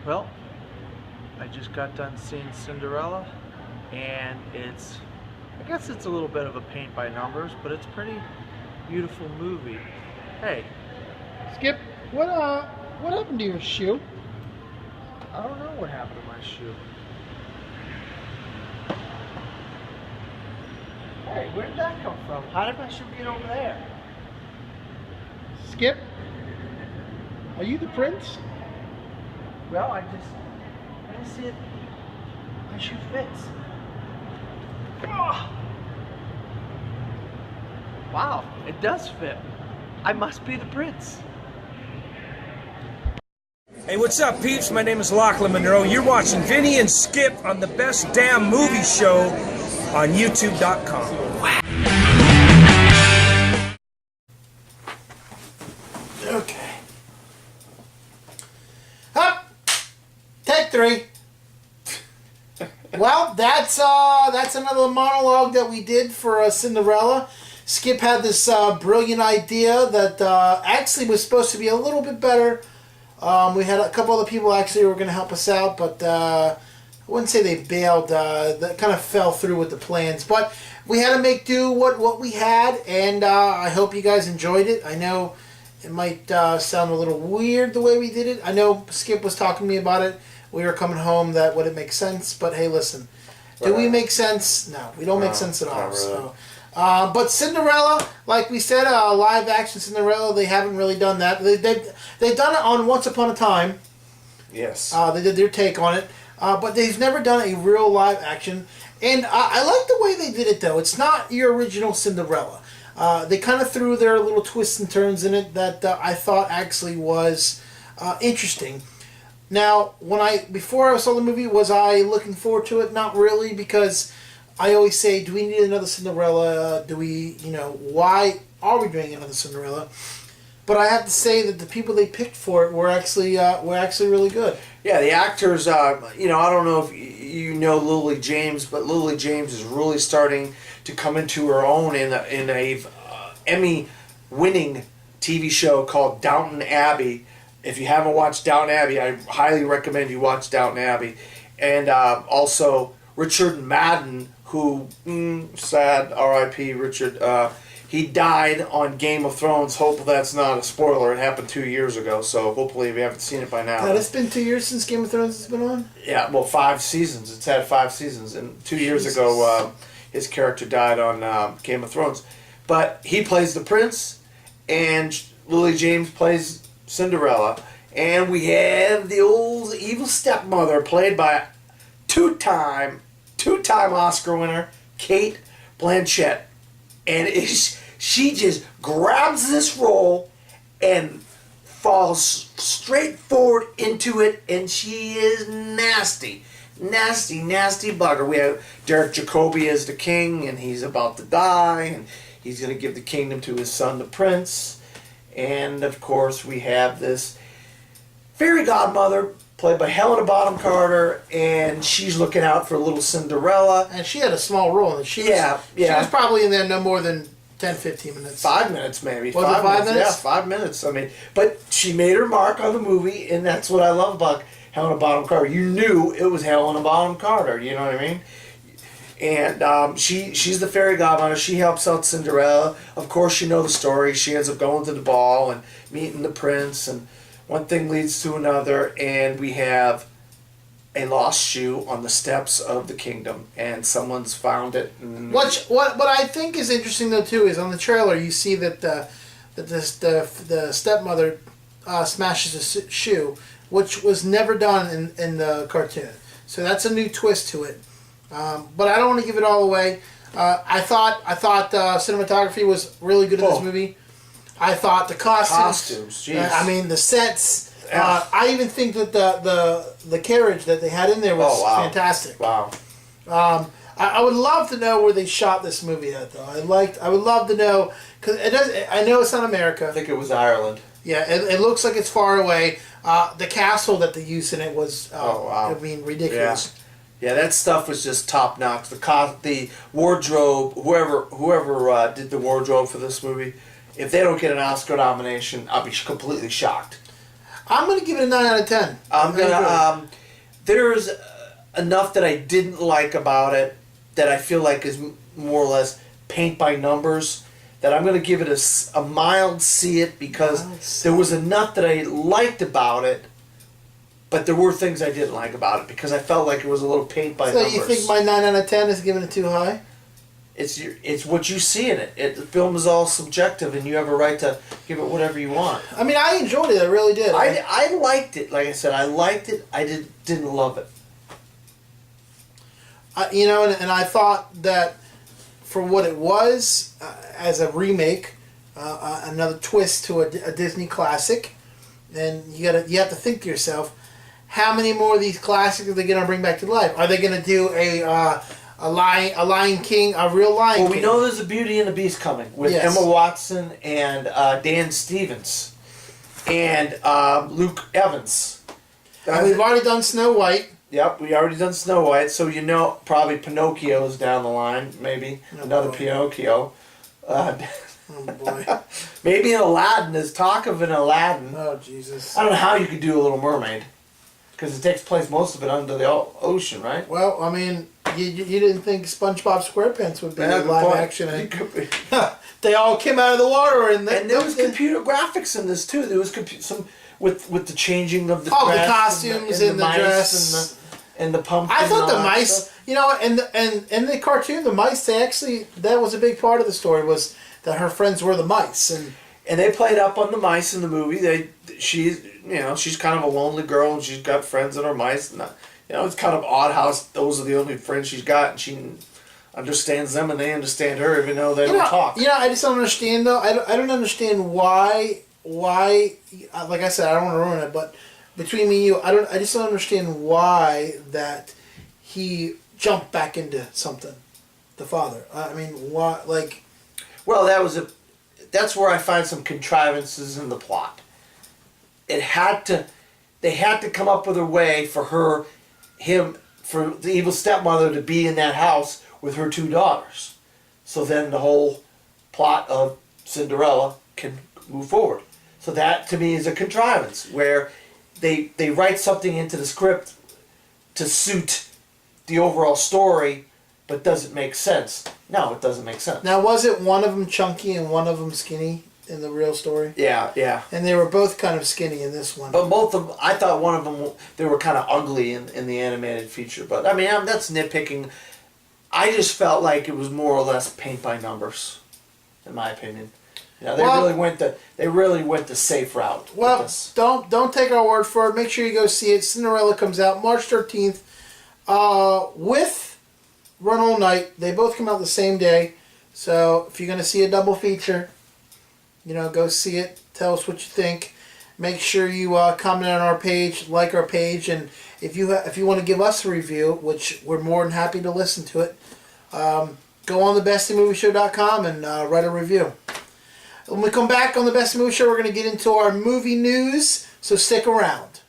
Well, I just got done seeing Cinderella, and I guess it's a little bit of a paint by numbers, but it's a pretty beautiful movie. Hey, Skip, what happened to your shoe? I don't know what happened to my shoe. Hey, where did that come from? How did my shoe get over there? Skip, are you the prince? Well, I didn't see it. My shoe fits. Oh. Wow, it does fit. I must be the prince. Hey, what's up, peeps? My name is Lachlan Monroe. You're watching Vinny and Skip on the best damn movie show on YouTube.com. Okay. Up. Take 3. Well, that's another monologue that we did for Cinderella. Skip had this brilliant idea that actually was supposed to be a little bit better. We had a couple other people actually who were going to help us out, but I wouldn't say they bailed. That kind of fell through with the plans. But we had to make do what we had, and I hope you guys enjoyed it. I know it might sound a little weird the way we did it. I know Skip was talking to me about it. We were coming home that would it make sense, but hey, listen. Do we make sense? No, we don't make sense at all. Really. So, but Cinderella, like we said, live action Cinderella, they haven't really done that. They've done it on Once Upon a Time. Yes. They did their take on it, but they've never done a real live action. And I like the way they did it, though. It's not your original Cinderella. They kind of threw their little twists and turns in it that I thought actually was interesting. Now, before I saw the movie, was I looking forward to it? Not really, because I always say, do we need another Cinderella? Why are we doing another Cinderella? But I have to say that the people they picked for it were actually really good. Yeah, the actors, I don't know if you know Lily James, but Lily James is really starting to come into her own in a Emmy-winning TV show called Downton Abbey. If you haven't watched Downton Abbey, I highly recommend you watch Downton Abbey. And also Richard Madden, who, sad, R.I.P. Richard, he died on Game of Thrones. Hopefully that's not a spoiler. It happened 2 years ago, so hopefully if you haven't seen it by now. God, it's been 2 years since Game of Thrones has been on? Yeah, well, 5 seasons. It's had 5 seasons. And 2 years ago, his character died on Game of Thrones. But he plays the prince, and Lily James plays Cinderella, and we have the old evil stepmother played by two-time Oscar winner Kate Blanchett, and she just grabs this role and falls straight forward into it, and she is nasty bugger. We have Derek Jacobi as the king, and he's about to die, and he's going to give the kingdom to his son, the prince. And, of course, we have this fairy godmother played by Helena Bonham Carter, and she's looking out for little Cinderella. And she had a small role. And she was probably in there no more than 10, 15 minutes. 5 minutes, maybe. Was it 5 minutes? Yeah, 5 minutes. I mean, but she made her mark on the movie, and that's what I love about Helena Bonham Carter. You knew it was Helena Bonham Carter, you know what I mean? And she's the fairy godmother. She helps out Cinderella. Of course, you know the story. She ends up going to the ball and meeting the prince, and one thing leads to another, and we have a lost shoe on the steps of the kingdom, and someone's found it. And what I think is interesting though too is on the trailer you see that the stepmother smashes a shoe, which was never done in the cartoon. So that's a new twist to it. But I don't want to give it all away. I thought cinematography was really good in this movie. I thought the costumes, I mean the sets. Yeah. I even think that the carriage that they had in there was fantastic. Wow. I would love to know where they shot this movie at, though. I would love to know, because I know it's not America. I think it was Ireland. Yeah, it looks like it's far away. The castle that they used in it was, I mean, ridiculous. Yeah, that stuff was just top notch. The wardrobe, whoever did the wardrobe for this movie, if they don't get an Oscar nomination, I'll be completely shocked. I'm going to give it a 9 out of 10. I'm gonna. There's enough that I didn't like about it that I feel like is more or less paint by numbers. That I'm gonna give it a mild C it because there was enough that I liked about it, but there were things I didn't like about it because I felt like it was a little paint by numbers. So you think my 9 out of 10 is giving it too high? It's what you see in it. The film is all subjective, and you have a right to give it whatever you want. I mean, I enjoyed it. I really did. I liked it. Like I said, I liked it. I didn't love it. You know, and I thought that for what it was as a remake, another twist to a Disney classic, and you have to think to yourself, how many more of these classics are they going to bring back to life? Are they going to do a Lion King, a real Lion King? Well, we know there's a Beauty and the Beast coming with Emma Watson and Dan Stevens and Luke Evans. And we've already done Snow White. Yep, we already done Snow White, so you know probably Pinocchio's down the line, maybe another Pinocchio. Oh boy. Maybe Aladdin. There's talk of an Aladdin. Oh Jesus. I don't know how you could do a Little Mermaid, because it takes place most of it under the ocean, right? Well, I mean, you didn't think SpongeBob SquarePants would be live action? They all came out of the water, and there was computer graphics in this too. There was some with the changing of the the dress costumes and the mice dress and the pumpkin. I thought and the all that mice, stuff. you know, and in the cartoon, the mice, that was a big part of the story, was that her friends were the mice, and they played up on the mice in the movie. She's kind of a lonely girl, and she's got friends that are mice. And, it's kind of odd how those are the only friends she's got, and she understands them, and they understand her, even though they don't talk. I just don't understand though. I don't understand why. Like I said, I don't want to ruin it, but between me and you, I just don't understand why that he jumped back into something. The father. I mean, why? Like, well, that's where I find some contrivances in the plot. They had to come up with a way for the evil stepmother to be in that house with her two daughters. So then the whole plot of Cinderella can move forward. So that, to me, is a contrivance, where they write something into the script to suit the overall story, but doesn't make sense. No, it doesn't make sense. Now, was it one of them chunky and one of them skinny in the real story? Yeah. And they were both kind of skinny in this one. But both of them, I thought one of them, they were kind of ugly in the animated feature. But, I mean, that's nitpicking. I just felt like it was more or less paint by numbers, in my opinion. They really went the safe route. Well, don't take our word for it. Make sure you go see it. Cinderella comes out March 13th with Run All Night. They both come out the same day. So if you're going to see a double feature, go see it. Tell us what you think. Make sure you comment on our page, like our page, and if you want to give us a review, which we're more than happy to listen to it, go on thebestmovieshow.com and write a review. When we come back on the Best Movie Show, we're going to get into our movie news, so stick around.